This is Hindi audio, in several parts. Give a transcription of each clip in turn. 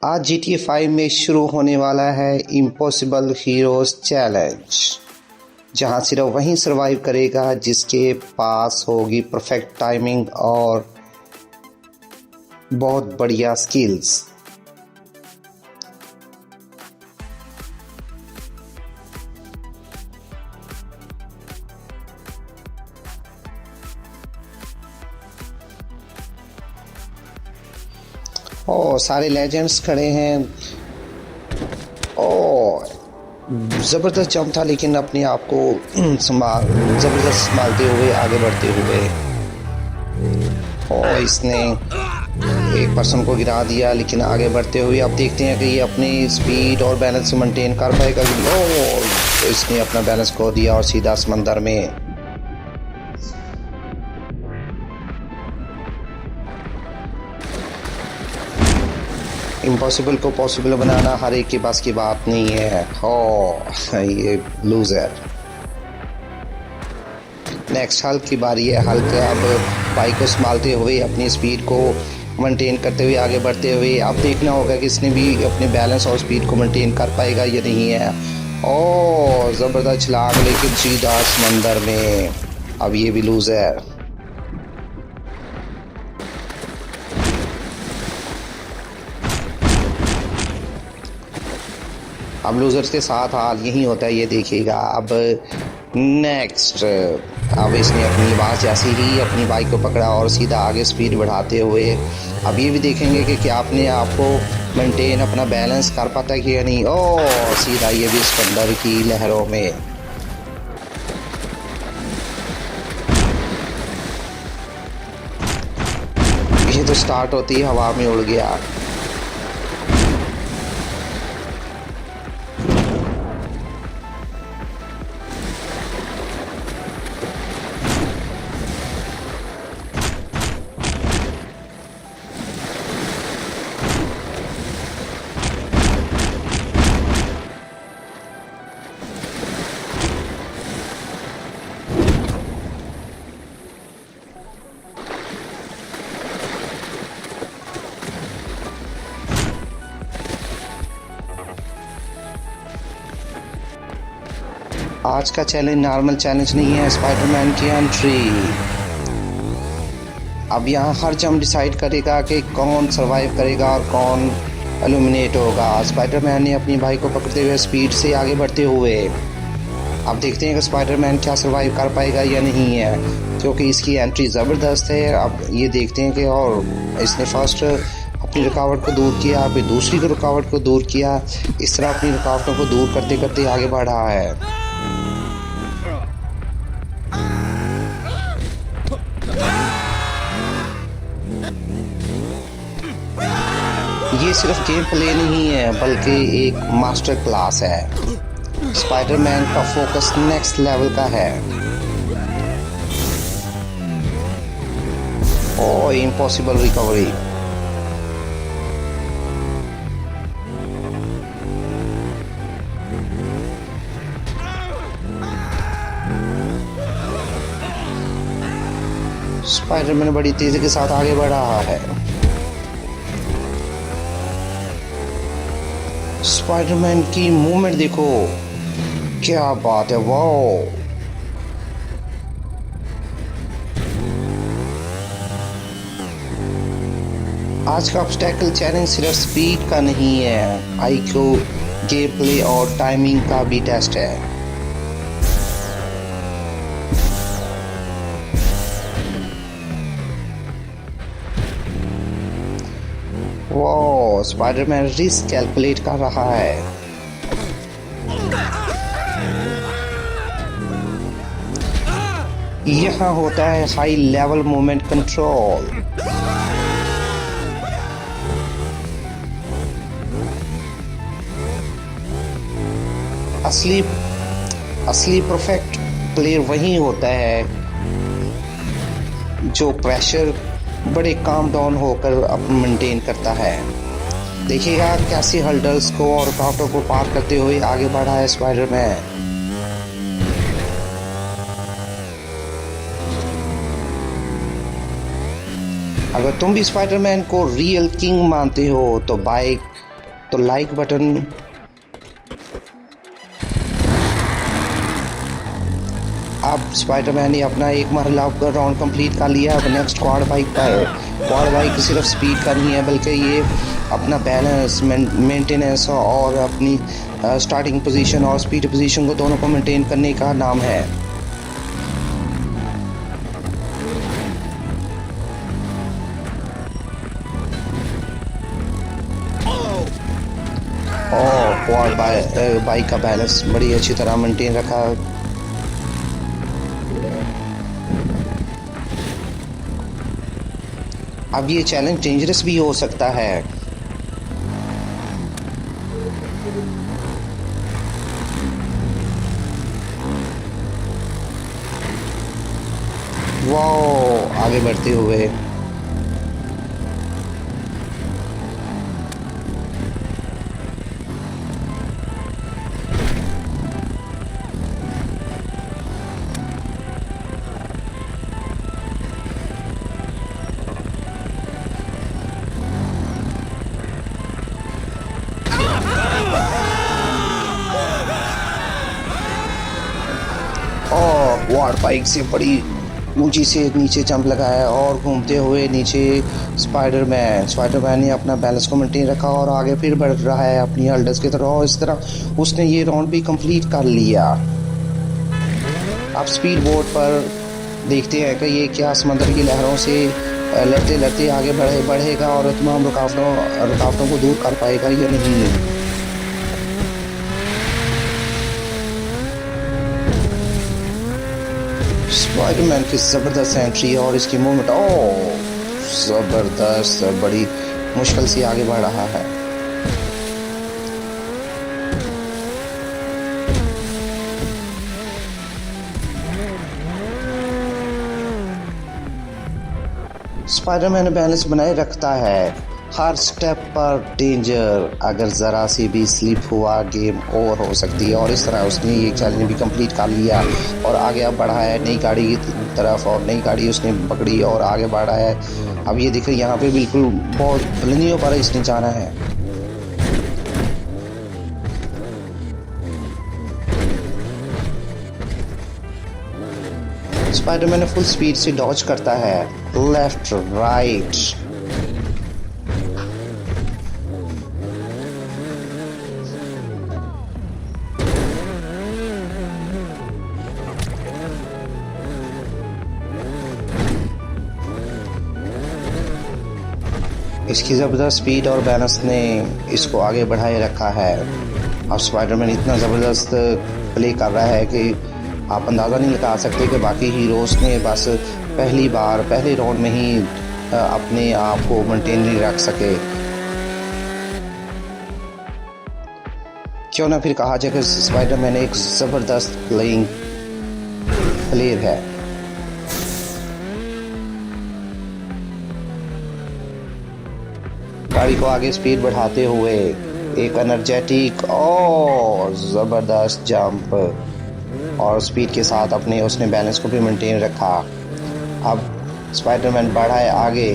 आज GTA 5 में शुरू होने वाला है इम्पॉसिबल हीरोज चैलेंज, जहां सिर्फ वही सरवाइव करेगा जिसके पास होगी परफेक्ट टाइमिंग और बहुत बढ़िया स्किल्स। सारे लेजेंड्स खड़े हैं। ज़बरदस्त जंप था, लेकिन अपने आप को ज़बरदस्त संभालते हुए आगे बढ़ते हुए इसने एक पर्सन को गिरा दिया, लेकिन आगे बढ़ते हुए अब देखते हैं कि ये अपनी स्पीड और बैलेंस मेंटेन कर पाएगा। तो इसने अपना बैलेंस खो दिया और सीधा समंदर में। इम्पॉसिबल को पॉसिबल बनाना हर एक के पास की बात नहीं है। ये लूजर। नेक्स्ट हल्क की बारी है। हल्क अब बाइक को संभालते हुए अपनी स्पीड को मेंटेन करते हुए आगे बढ़ते हुए अब देखना होगा कि इसने भी अपने बैलेंस और स्पीड को मेंटेन कर पाएगा या नहीं है। ज़बरदस्त छलांग, लेकिन सीधा समंदर में। अब ये भी लूजर। अब लूजर्स के साथ हाल यही होता है, ये देखिएगा। अब नेक्स्ट, अब इसने अपनी लिबास जैसे ही अपनी बाइक को पकड़ा और सीधा आगे स्पीड बढ़ाते हुए अब ये भी देखेंगे कि क्या अपने आप को मेंटेन अपना बैलेंस कर पाता है कि या नहीं। सीधा ये भी समंदर की लहरों में। ये तो स्टार्ट होती ही हवा में उड़ गया। आज का चैलेंज नॉर्मल चैलेंज नहीं है, स्पाइडरमैन की एंट्री। अब यहाँ हर जंप डिसाइड करेगा कि कौन सरवाइव करेगा और कौन एलिमिनेट होगा। स्पाइडरमैन ने अपनी बाइक को पकड़ते हुए स्पीड से आगे बढ़ते हुए अब देखते हैं कि स्पाइडरमैन क्या सरवाइव कर पाएगा या नहीं है, क्योंकि इसकी एंट्री ज़बरदस्त है। अब ये देखते हैं कि और इसने फर्स्ट अपनी रुकावट को दूर किया, फिर दूसरी को रुकावट को दूर किया। इस तरह अपनी रुकावटों को दूर करते करते आगे बढ़ रहा है। ये सिर्फ गेम प्ले नहीं है, बल्कि एक मास्टर क्लास है। स्पाइडरमैन का फोकस नेक्स्ट लेवल का है। Impossible recovery. स्पाइडरमैन बड़ी तेजी के साथ आगे बढ़ रहा है। स्पाइडरमैन की मूवमेंट देखो, क्या बात है। वाओ, आज का ऑब्स्टैकल चैलेंज सिर्फ स्पीड का नहीं है, आईक्यू, गेम प्ले और टाइमिंग का भी टेस्ट है। स्पाइडरमैन रिस्क कैलकुलेट कर रहा है। यहाँ होता है हाई लेवल मूवमेंट कंट्रोल। असली परफेक्ट प्लेयर वही होता है जो प्रेशर बड़े काम डाउन होकर अब मेंटेन करता है। देखिएगा कैसी हर्डल्स को और रुकावटों को पार करते हुए आगे बढ़ा है स्पाइडरमैन। अगर तुम भी स्पाइडरमैन को रियल किंग मानते हो तो बाइक तो लाइक बटन। अब स्पाइडरमैन ने अपना एक मरहला राउंड कंप्लीट कर लिया। अब नेक्स्ट क्वाड बाइक पर। क्वाड बाइक सिर्फ स्पीड का नहीं है बल्कि ये अपना बैलेंस मेंटेनेंस और अपनी स्टार्टिंग पोजीशन और स्पीड पोजीशन को दोनों को मेंटेन करने का नाम है। और क्वाड बाइक का बैलेंस बड़ी अच्छी तरह मेंटेन रखा। अब ये चैलेंज डेंजरस भी हो सकता है। वाह, आगे बढ़ते हुए और क्वाड बाइक से बड़ी ऊंची से नीचे जंप लगाया और घूमते हुए नीचे स्पाइडरमैन ने अपना बैलेंस को मेंटेन रखा और आगे फिर बढ़ रहा है अपनी हल्डर्स की तरफ। और इस तरह उसने ये राउंड भी कंप्लीट कर लिया। अब स्पीड बोट पर देखते हैं कि ये क्या समंदर की लहरों से लड़ते लड़ते आगे बढ़ेगा और तमाम रुकावटों को दूर कर पाएगा या नहीं। स्पाइडरमैन की ज़बरदस्त एंट्री और इसकी मूवमेंट, ज़बरदस्त, बड़ी मुश्किल से आगे बढ़ रहा है। स्पाइडरमैन बैलेंस बनाए रखता है। हर स्टेप पर डेंजर, अगर ज़रा सी भी स्लिप हुआ गेम ओवर हो सकती है। और इस तरह उसने ये चैलेंज भी कंप्लीट कर लिया और आगे अब बढ़ा है नई गाड़ी की तरफ और नई गाड़ी उसने पकड़ी और आगे बढ़ा है। अब ये देखिए यहाँ पे बिल्कुल बहुत बुलंदियों पर इसने जाना है। स्पाइडरमैन फुल स्पीड से डॉज करता है, लेफ्ट राइट। इसकी ज़बरदस्त स्पीड और बैलेंस ने इसको आगे बढ़ाए रखा है। अब स्पाइडरमैन इतना ज़बरदस्त प्ले कर रहा है कि आप अंदाज़ा नहीं लगा सकते कि बाकी हीरोज़ ने बस पहले राउंड में ही अपने आप को मेंटेन नहीं रख सके। क्यों ना फिर कहा जाए कि स्पाइडरमैन एक ज़बरदस्त प्लेयर है। गाड़ी को आगे स्पीड बढ़ाते हुए एक एनर्जेटिक और ज़बरदस्त जंप और स्पीड के साथ उसने बैलेंस को भी मेंटेन रखा। अब स्पाइडरमैन बढ़ा है आगे।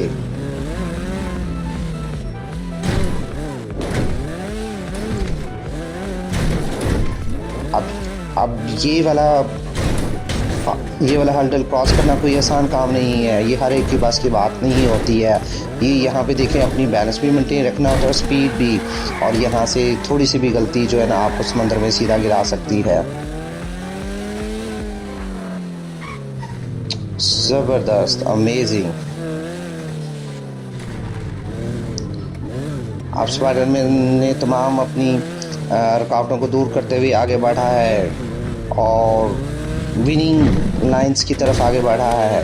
अब ये वाला हर्डल क्रॉस करना कोई आसान काम नहीं है। ये हर एक की बस की बात नहीं होती है। ये यहाँ पे देखें, अपनी बैलेंस भी मेंटेन रखना होता है, स्पीड भी, और यहाँ से थोड़ी सी भी गलती जो है ना आपको समंदर में सीधा गिरा सकती है। ज़बरदस्त, अमेजिंग। अब स्पाइडरमैन ने तमाम अपनी रुकावटों को दूर करते हुए आगे बढ़ा है और विनिंग लाइंस की तरफ आगे बढ़ा है।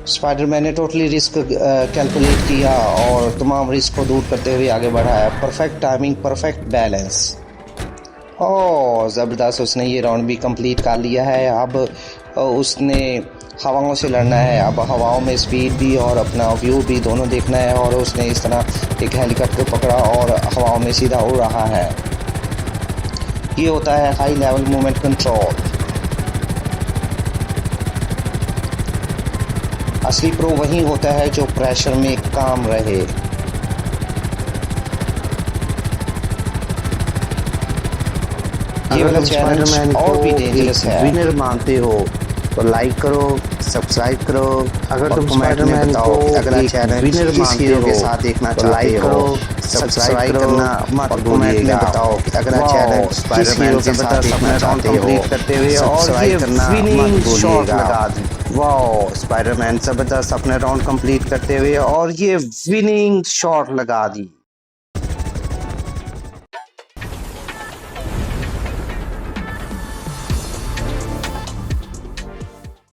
स्पाइडरमैन ने टोटली रिस्क कैलकुलेट किया और तमाम रिस्क को दूर करते हुए आगे बढ़ा है। Perfect timing, perfect balance. ज़बरदस्त, उसने ये राउंड भी कंप्लीट कर लिया है। अब उसने हवाओं से लड़ना है। अब हवाओं में स्पीड भी और अपना व्यू भी दोनों देखना है। और उसने इस तरह एक हेलीकॉप्टर पकड़ा और हवाओं में सीधा उड़ रहा है। ये होता है हाई लेवल मूवमेंट कंट्रोल। असली प्रो वही होता है जो प्रेशर में काम रहे। ये वाला चैलेंज और भी डेंजरस है। विनर मानते हो तो लाइक करो, सब्सक्राइब करो। अगर तुम स्पाइडरमैन को अगला चैलेंज विनर किस मानते हीरो हो के साथ देखना तो चाहते लाइक हो, करो, सब्सक्राइब करना मत और कमेंट में भूलिएगा। बताओ कि अगला वाओ, चैलेंज किस स्पाइडरमैन हीरो के साथ जबरदस्त अपना देखना राउंड चाहते हो, कंप्लीट करते हुए और ये सब्सक्राइब करना विनिंग मत शॉट भूलिएगा। लगा दी। वाओ, स्पाइडरमैन जबरदस्त अपने राउंड कंप्लीट करते हुए और ये विनिंग शॉट लगा दी।